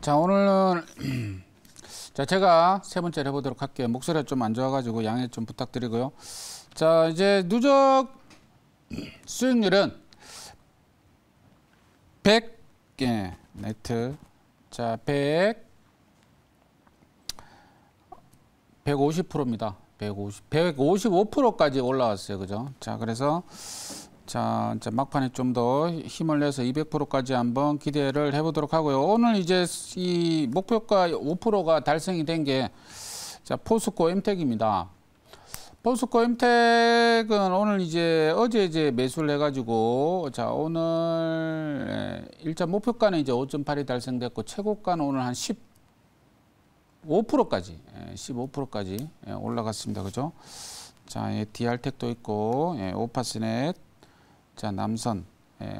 자, 오늘은 자, 제가 세 번째를 해보도록 할게요. 목소리가 좀 안 좋아가지고 양해 좀 부탁드리고요. 자, 이제 누적 수익률은 100, 예, 네트. 자, 150%입니다. 155%까지 올라왔어요. 그죠? 자, 그래서 자, 막판에 좀 더 힘을 내서 200%까지 한번 기대를 해보도록 하고요. 오늘 이제 이 목표가 5%가 달성이 된 게, 자, 포스코 엠텍입니다. 포스코 엠텍은 오늘 어제 매수를 해가지고, 자, 오늘 일자 목표가는 이제 5.8이 달성됐고, 최고가는 오늘 한 15%까지 올라갔습니다. 그죠? 자, DR텍도 있고, 오파스넷, 자, 남선,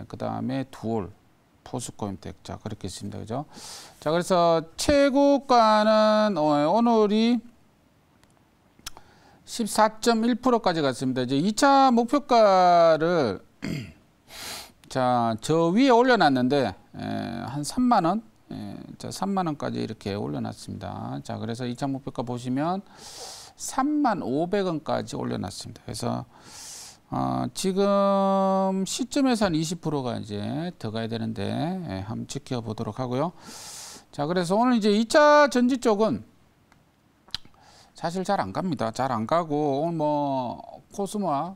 그 다음에 두올, 포스코 엠텍. 자, 그렇게 있습니다. 그죠? 자, 그래서 최고가는 오늘이 14.1%까지 갔습니다. 이제 2차 목표가를 자, 저 위에 올려놨는데, 한 3만원? 자, 3만원까지 이렇게 올려놨습니다. 자, 그래서 2차 목표가 보시면 35,500원까지 올려놨습니다. 그래서 지금 시점에서 한 20%가 이제 더 가야 되는데, 한번 지켜보도록 하고요. 자, 그래서 오늘 이제 2차 전지 쪽은 사실 잘 안 갑니다. 잘 안 가고, 오늘 뭐, 코스모아,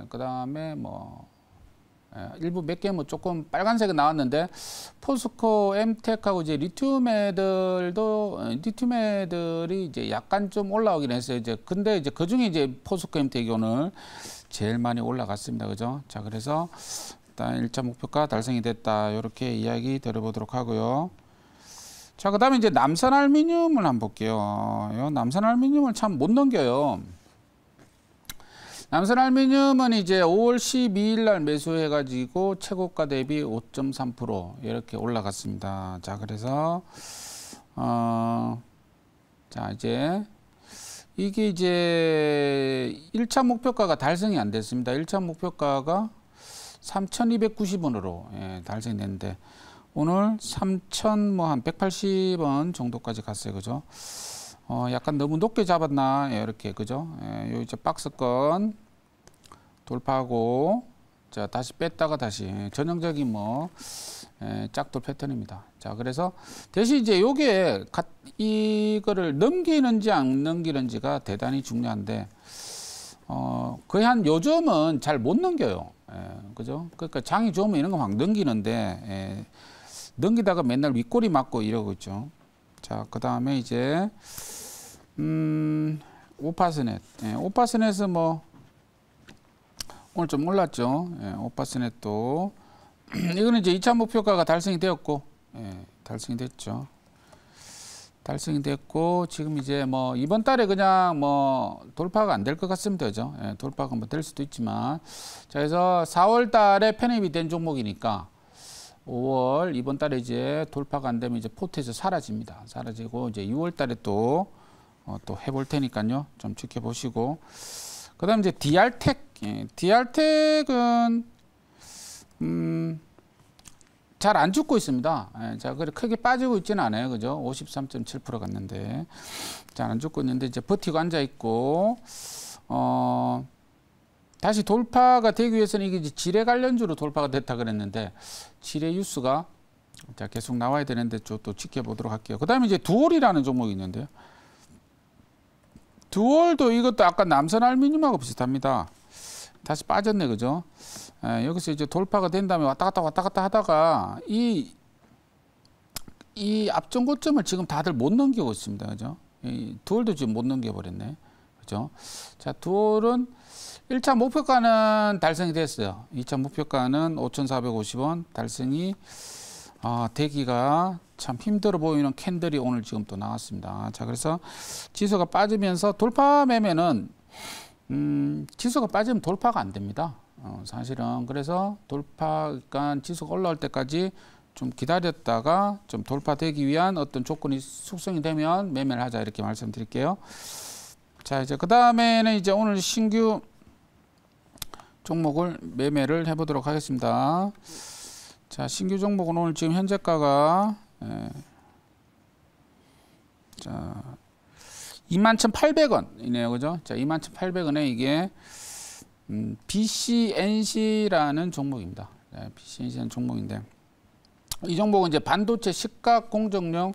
그 다음에 뭐, 일부 몇 개 뭐 조금 빨간색이 나왔는데, 포스코 엠텍하고 이제 리튬 애들이 이제 약간 좀 올라오긴 했어요. 근데 이제 그 중에 이제 포스코 엠텍이 오늘 제일 많이 올라갔습니다. 그죠? 자, 그래서 일단 1차 목표가 달성이 됐다. 이렇게 이야기 드려보도록 하고요. 자, 그 다음에 이제 남선알미늄을 한번 볼게요. 요 남선알미늄을 참 못 넘겨요. 남선알미늄은 이제 5월 12일 날 매수해가지고 최고가 대비 5.3% 이렇게 올라갔습니다. 자, 그래서, 자, 이게 이제 1차 목표가가 달성이 안 됐습니다. 1차 목표가가 3,290원으로 달성이 됐는데, 오늘 3,000한 180원 정도까지 갔어요. 그죠? 약간 너무 높게 잡았나? 이렇게, 그죠? 요 이제 박스권 돌파하고, 자, 다시 뺐다가 다시 전형적인 뭐, 짝돌 패턴입니다. 자, 그래서 대신 이제 요게 이거를 넘기는지 안 넘기는지가 대단히 중요한데, 거의 한 요즘은 잘 못 넘겨요. 그죠? 그러니까 장이 좋으면 이런 거 막 넘기는데, 넘기다가 맨날 윗꼬리 맞고 이러고 있죠. 자, 그 다음에 이제, 오파스넷. 오파스넷은 뭐, 오늘 좀 올랐죠. 오파스넷도. 이거는 이제 2차 목표가가 달성이 되었고, 달성이 됐죠. 달성이 됐고, 지금 이제 뭐, 이번 달에 그냥 뭐, 돌파가 안 될 것 같습니다. 그죠? 돌파가 뭐 될 수도 있지만. 자, 그래서 4월 달에 편입이 된 종목이니까, 5월, 이번 달에 이제 돌파가 안 되면 이제 포트에서 사라집니다. 사라지고, 이제 6월 달에 또 해볼 테니까요. 좀 지켜보시고. 그 다음 이제 DR텍. DR텍은, 잘 안 죽고 있습니다. 자, 그래 크게 빠지고 있지는 않아요. 그죠? 53.7% 갔는데. 잘 안 죽고 있는데, 이제 버티고 앉아 있고, 다시 돌파가 되기 위해서는 이게 이제 지뢰 관련주로 돌파가 됐다 그랬는데, 지뢰 뉴스가 자, 계속 나와야 되는데 또 지켜보도록 할게요. 그 다음에 이제 두올이라는 종목이 있는데요. 두올도 이것도 아까 남선알미늄하고 비슷합니다. 다시 빠졌네. 그죠? 여기서 이제 돌파가 된 다음에 왔다 갔다 하다가 이 앞전 고점을 지금 다들 못 넘기고 있습니다. 그죠? 두올도 지금 못 넘겨버렸네. 그죠? 자, 두올은 1차 목표가는 달성이 됐어요. 2차 목표가는 5,450원 달성이 되기가 참 힘들어 보이는 캔들이 오늘 지금 또 나왔습니다. 자, 그래서 지수가 빠지면서 돌파 매매는 지수가 빠지면 돌파가 안 됩니다. 사실은 그래서 그러니까 지수가 올라올 때까지 좀 기다렸다가 좀 돌파되기 위한 어떤 조건이 숙성이 되면 매매를 하자 이렇게 말씀드릴게요. 자, 이제 그 다음에는 이제 오늘 신규 종목을 매매를 해보도록 하겠습니다. 자, 신규 종목은 오늘 지금 현재가가 자, 21,800원이네요. 그죠? 자, 21,800원에 이게 BCNC라는 종목입니다. 네, BCNC라는 종목인데 이 종목은 이제 반도체 식각 공정용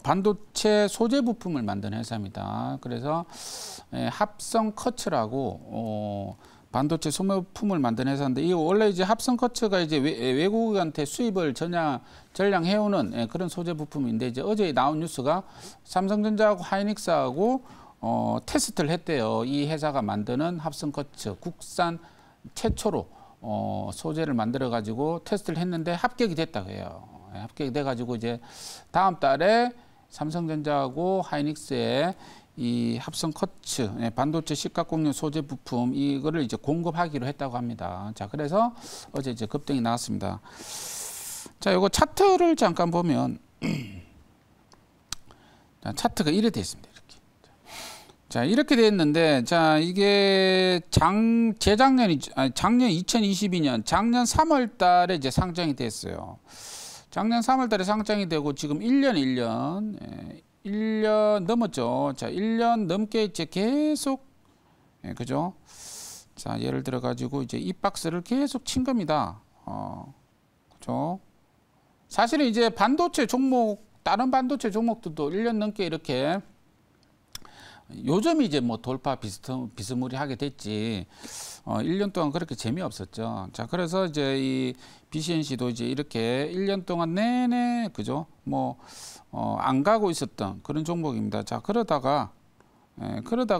반도체 소재 부품을 만드는 회사입니다. 그래서 합성 커츠라고 반도체 소모품을 만드는 회사인데 이 원래 이제 합성 커츠가 이제 외국한테 수입을 전량해오는 그런 소재 부품인데 이제 어제 나온 뉴스가 삼성전자하고 하이닉스하고 테스트를 했대요. 이 회사가 만드는 합성 커츠 국산 최초로 소재를 만들어 가지고 테스트를 했는데 합격이 됐다고 해요. 합격이 돼 가지고 이제 다음 달에 삼성전자하고 하이닉스의 이 합성 커츠 반도체 식각공용 소재 부품 이거를 이제 공급하기로 했다고 합니다. 자, 그래서 어제 이제 급등이 나왔습니다. 자, 요거 차트를 잠깐 보면 자, 차트가 이렇게 되어 있습니다. 이렇게. 자, 이렇게 되어 있는데 자, 이게 작년 2022년 작년 3월 달에 이제 상장이 됐어요. 작년 3월 달에 상장이 되고 지금 1년 넘었죠. 자, 1년 넘게 이제 계속 그죠? 자, 예를 들어 가지고 이제 이 박스를 계속 친 겁니다. 그죠? 사실은 이제 반도체 종목 다른 반도체 종목들도 1년 넘게 이렇게 요즘 이제 뭐 돌파 비스무리하게 됐지. 1년 동안 그렇게 재미없었죠. 자, 그래서 이제 이 BCNC도 이제 이렇게 1년 동안 내내 그죠? 뭐 안 가고 있었던 그런 종목입니다. 자, 그러다가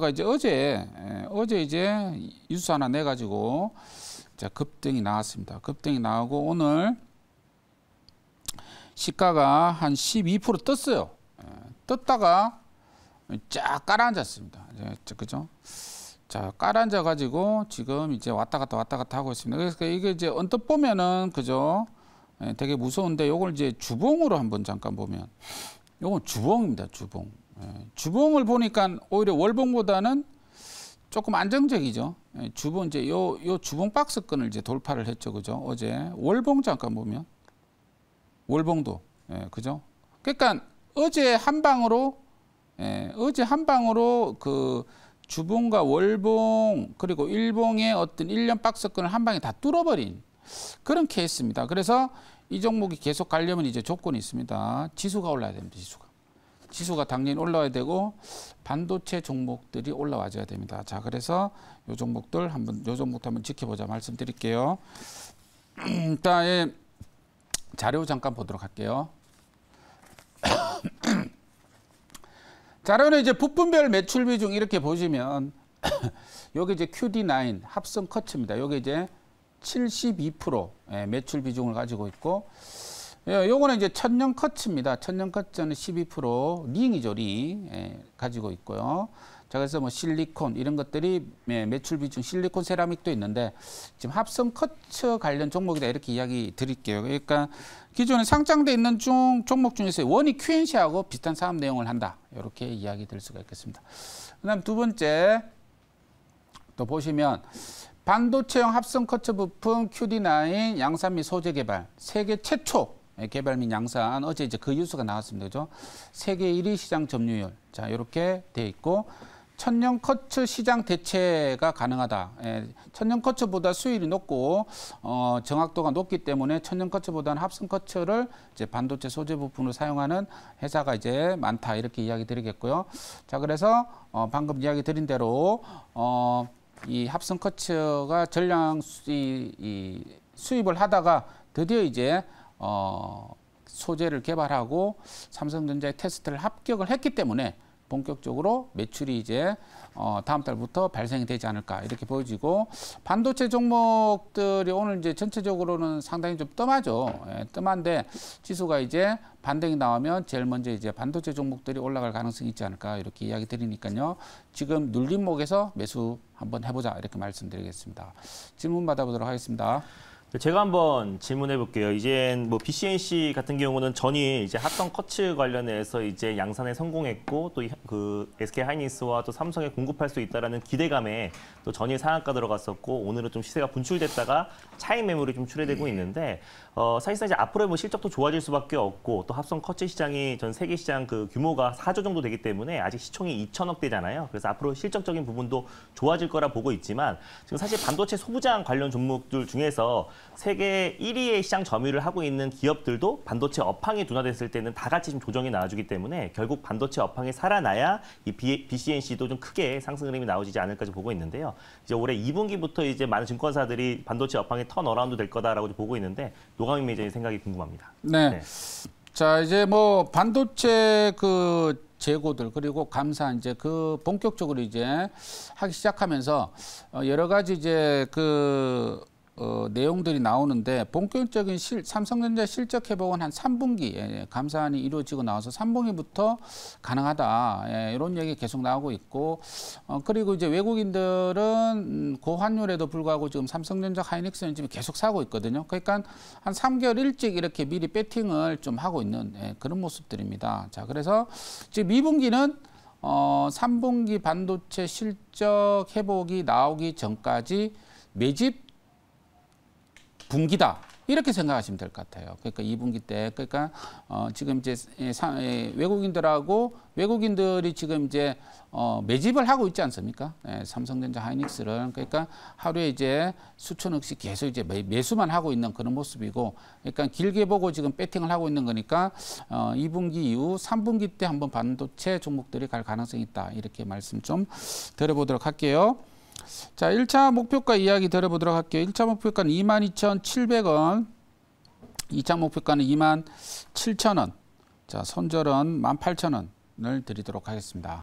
이제 어제 이제 뉴스 하나 내 가지고 자, 급등이 나왔습니다. 급등이 나오고 오늘 시가가 한 12% 떴어요. 떴다가 쫙 깔아앉았습니다. 그죠? 자, 깔아앉아 가지고 지금 이제 왔다 갔다 하고 있습니다. 그래서 이게 이제 언뜻 보면은 그죠? 되게 무서운데 요걸 이제 주봉으로 한번 잠깐 보면 요건 주봉입니다. 주봉. 주봉을 보니까 오히려 월봉보다는 조금 안정적이죠. 주봉 이제 요 주봉 박스권을 이제 돌파를 했죠. 그죠? 어제 월봉 잠깐 보면 월봉도 그죠? 그러니까 어제 한 방으로 그 주봉과 월봉 그리고 일봉의 어떤 1년 박스권을 한 방에 다 뚫어버린 그런 케이스입니다. 그래서 이 종목이 계속 가려면 이제 조건이 있습니다. 지수가 올라야 됩니다. 지수가 당연히 올라와야 되고 반도체 종목들이 올라와줘야 됩니다. 자, 그래서 요 종목도 한번 지켜보자 말씀드릴게요. 일단 자료 잠깐 보도록 할게요. 자료는 이제 부품별 매출 비중 이렇게 보시면 여기 이제 QD9 합성 커츠입니다. 여기 이제 72% 매출 비중을 가지고 있고 요거는 이제 천연 커츠입니다. 천연 커츠는 12% 링이죠. 링 가지고 있고요. 자, 그래서 뭐 실리콘 이런 것들이 매출 비중 실리콘 세라믹도 있는데 지금 합성 커츠 관련 종목이다 이렇게 이야기 드릴게요. 그러니까 기존에 상장돼 있는 종목 중에서 원이 QNC하고 비슷한 사업 내용을 한다. 이렇게 이야기 될 수가 있겠습니다. 그다음 두 번째 또 보시면 반도체용 합성 커츠 부품 QD9 양산 및 소재 개발 세계 최초 개발 및 양산 어제 이제 그 뉴스가 나왔습니다. 그죠? 세계 1위 시장 점유율. 자, 이렇게 돼 있고 천연 커츠 시장 대체가 가능하다. 천연 커츠보다 수율이 높고 정확도가 높기 때문에 천연 커츠보다는 합성 커츠를 이제 반도체 소재 부품으로 사용하는 회사가 이제 많다. 이렇게 이야기 드리겠고요. 자, 그래서 방금 이야기 드린 대로 이 합성 커츠가 전량 수입을 하다가 드디어 이제 소재를 개발하고 삼성전자의 테스트를 합격을 했기 때문에 본격적으로 매출이 이제 다음 달부터 발생이 되지 않을까 이렇게 보여지고 반도체 종목들이 오늘 이제 전체적으로는 상당히 좀 뜸하죠. 뜸한데 지수가 이제 반등이 나오면 제일 먼저 이제 반도체 종목들이 올라갈 가능성이 있지 않을까 이렇게 이야기 드리니까요. 지금 눌림목에서 매수 한번 해보자 이렇게 말씀드리겠습니다. 질문 받아보도록 하겠습니다. 제가 한번 질문해 볼게요. 이제 뭐 BCNC 같은 경우는 전일 이제 합성 커츠 관련해서 이제 양산에 성공했고 또 그 SK 하이닉스와 또 삼성에 공급할 수 있다라는 기대감에 또 전일 상한가 들어갔었고 오늘은 좀 시세가 분출됐다가 차익 매물이 좀 출회되고 있는데 사실상 이제 앞으로 뭐 실적도 좋아질 수밖에 없고 또 합성 커츠 시장이 전 세계 시장 그 규모가 4조 정도 되기 때문에 아직 시총이 2천억대잖아요. 그래서 앞으로 실적적인 부분도 좋아질 거라 보고 있지만 지금 사실 반도체 소부장 관련 종목들 중에서 세계 1위의 시장 점유를 하고 있는 기업들도 반도체 업황이 둔화됐을 때는 다 같이 좀 조정이 나와주기 때문에 결국 반도체 업황이 살아나야 이 BCNC도 좀 크게 상승 흐름이 나오지 않을까 좀 보고 있는데요. 이제 올해 2분기부터 이제 많은 증권사들이 반도체 업황이 턴어라운드 될 거다라고 보고 있는데 노광민 매니저의 생각이 궁금합니다. 네. 네. 자, 이제 뭐 반도체 그 재고들 그리고 감사 이제 그 본격적으로 이제 하기 시작하면서 여러 가지 이제 그 내용들이 나오는데 본격적인 삼성전자 실적 회복은 한 3분기 감사안이 이루어지고 나와서 3분기부터 가능하다 이런 얘기 계속 나오고 있고 그리고 이제 외국인들은 고환율에도 불구하고 지금 삼성전자 하이닉스는 지금 계속 사고 있거든요. 그러니까 한 3개월 일찍 이렇게 미리 배팅을 좀 하고 있는 그런 모습들입니다. 자, 그래서 지금 2분기는 3분기 반도체 실적 회복이 나오기 전까지 매집 분기다 이렇게 생각하시면 될 것 같아요. 그러니까 2분기 때 그러니까 지금 이제 외국인들이 지금 이제 매집을 하고 있지 않습니까? 삼성전자 하이닉스를 그러니까 하루에 이제 수천억씩 계속 이제 매수만 하고 있는 그런 모습이고 그러니까 길게 보고 지금 배팅을 하고 있는 거니까 2분기 이후 3분기 때 한번 반도체 종목들이 갈 가능성이 있다 이렇게 말씀 좀 드려보도록 할게요. 자, 1차 목표가 이야기 들어보도록 할게요. 1차 목표가는 22,700원, 2차 목표가는 27,000원, 자, 손절은 18,000원을 드리도록 하겠습니다.